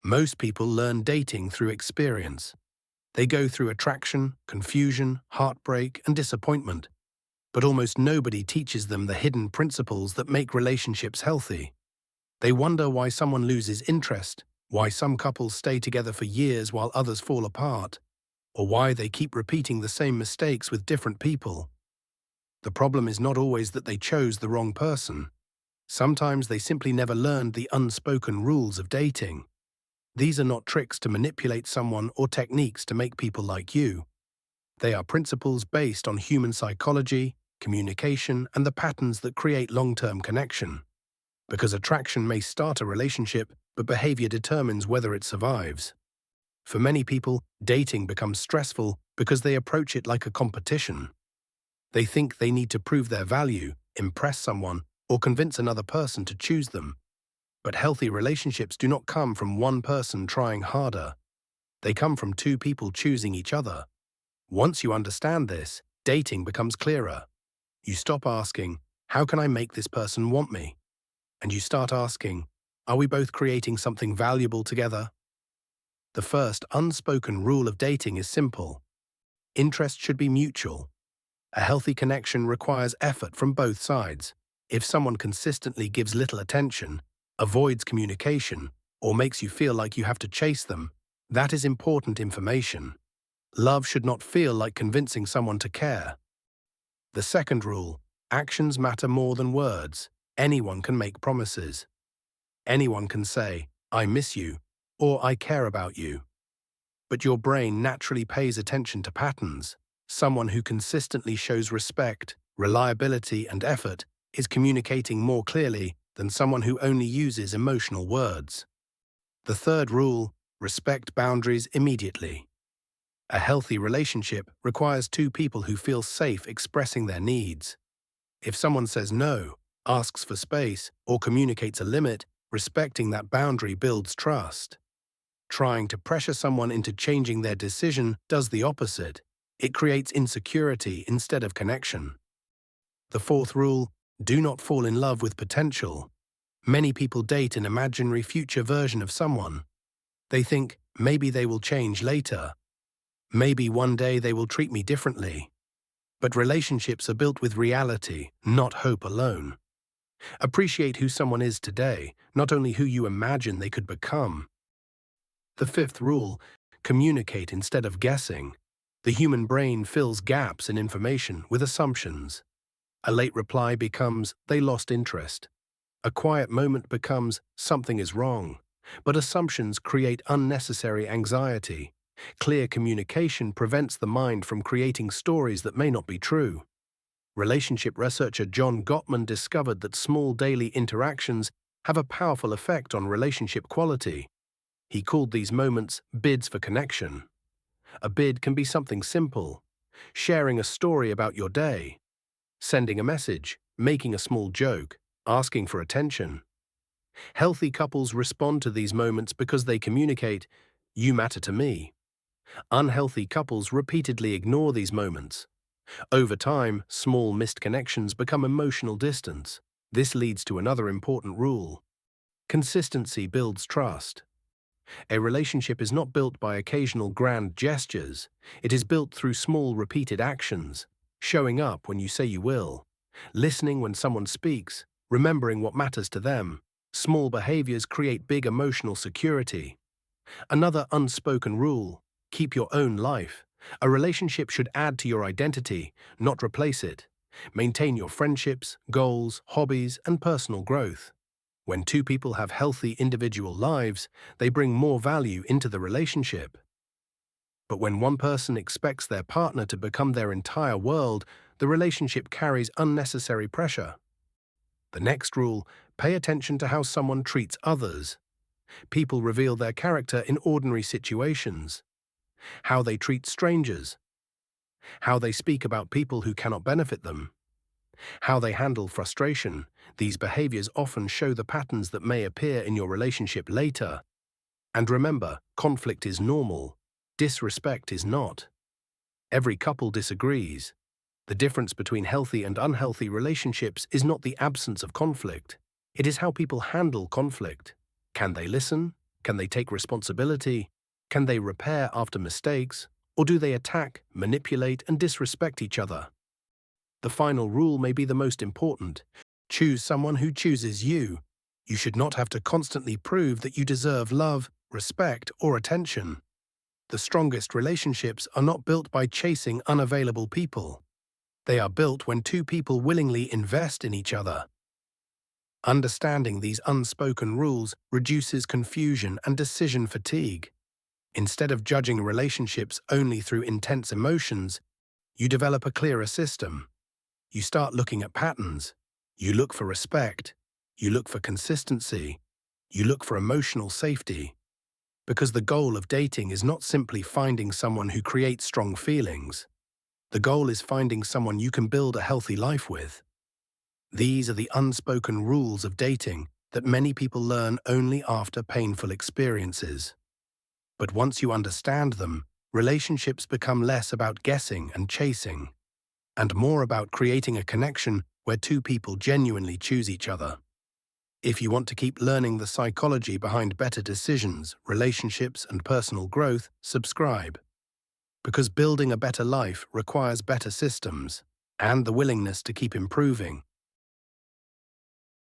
Most people learn dating through experience. They go through attraction, confusion, heartbreak, and disappointment. But almost nobody teaches them the hidden principles that make relationships healthy. They wonder why someone loses interest, why some couples stay together for years while others fall apart, or why they keep repeating the same mistakes with different people. The problem is not always that they chose the wrong person. Sometimes they simply never learned the unspoken rules of dating. These are not tricks to manipulate someone or techniques to make people like you. They are principles based on human psychology, communication, and the patterns that create long-term connection. Because attraction may start a relationship, but behavior determines whether it survives. For many people, dating becomes stressful because they approach it like a competition. They think they need to prove their value, impress someone, or convince another person to choose them. But healthy relationships do not come from one person trying harder. They come from two people choosing each other. Once you understand this, dating becomes clearer. You stop asking, "How can I make this person want me?" And you start asking, "Are we both creating something valuable together?" The first unspoken rule of dating is simple. Interest should be mutual. A healthy connection requires effort from both sides. If someone consistently gives little attention, avoids communication, or makes you feel like you have to chase them, that is important information. Love should not feel like convincing someone to care. The second rule, actions matter more than words. Anyone can make promises. Anyone can say, "I miss you," or "I care about you." But your brain naturally pays attention to patterns. Someone who consistently shows respect, reliability, and effort is communicating more clearly than someone who only uses emotional words. The third rule, respect boundaries immediately. A healthy relationship requires two people who feel safe expressing their needs. If someone says no, asks for space, or communicates a limit, respecting that boundary builds trust. Trying to pressure someone into changing their decision does the opposite. It creates insecurity instead of connection. The fourth rule, do not fall in love with potential. Many people date an imaginary future version of someone. They think, maybe they will change later. Maybe one day they will treat me differently. But relationships are built with reality, not hope alone. Appreciate who someone is today, not only who you imagine they could become. The fifth rule, communicate instead of guessing. The human brain fills gaps in information with assumptions. A late reply becomes, "they lost interest." A quiet moment becomes, "something is wrong." But assumptions create unnecessary anxiety. Clear communication prevents the mind from creating stories that may not be true. Relationship researcher John Gottman discovered that small daily interactions have a powerful effect on relationship quality. He called these moments bids for connection. A bid can be something simple: sharing a story about your day, sending a message, making a small joke, asking for attention. Healthy couples respond to these moments because they communicate, "You matter to me." Unhealthy couples repeatedly ignore these moments. Over time, small missed connections become emotional distance. This leads to another important rule. Consistency builds trust. A relationship is not built by occasional grand gestures. It is built through small repeated actions. Showing up when you say you will. Listening when someone speaks. Remembering what matters to them. Small behaviors create big emotional security. Another unspoken rule, keep your own life. A relationship should add to your identity, not replace it. Maintain your friendships, goals, hobbies, and personal growth. When two people have healthy individual lives, they bring more value into the relationship. But when one person expects their partner to become their entire world, the relationship carries unnecessary pressure. The next rule, pay attention to how someone treats others. People reveal their character in ordinary situations. How they treat strangers. How they speak about people who cannot benefit them. How they handle frustration. These behaviors often show the patterns that may appear in your relationship later. And remember, conflict is normal. Disrespect is not. Every couple disagrees. The difference between healthy and unhealthy relationships is not the absence of conflict. It is how people handle conflict. Can they listen? Can they take responsibility? Can they repair after mistakes? Or do they attack, manipulate, and disrespect each other? The final rule may be the most important. Choose someone who chooses you. You should not have to constantly prove that you deserve love, respect, or attention. The strongest relationships are not built by chasing unavailable people. They are built when two people willingly invest in each other. Understanding these unspoken rules reduces confusion and decision fatigue. Instead of judging relationships only through intense emotions, you develop a clearer system. You start looking at patterns. You look for respect. You look for consistency. You look for emotional safety. Because the goal of dating is not simply finding someone who creates strong feelings. The goal is finding someone you can build a healthy life with. These are the unspoken rules of dating that many people learn only after painful experiences. But once you understand them, relationships become less about guessing and chasing, and more about creating a connection where two people genuinely choose each other. If you want to keep learning the psychology behind better decisions, relationships, and personal growth, subscribe. Because building a better life requires better systems and the willingness to keep improving.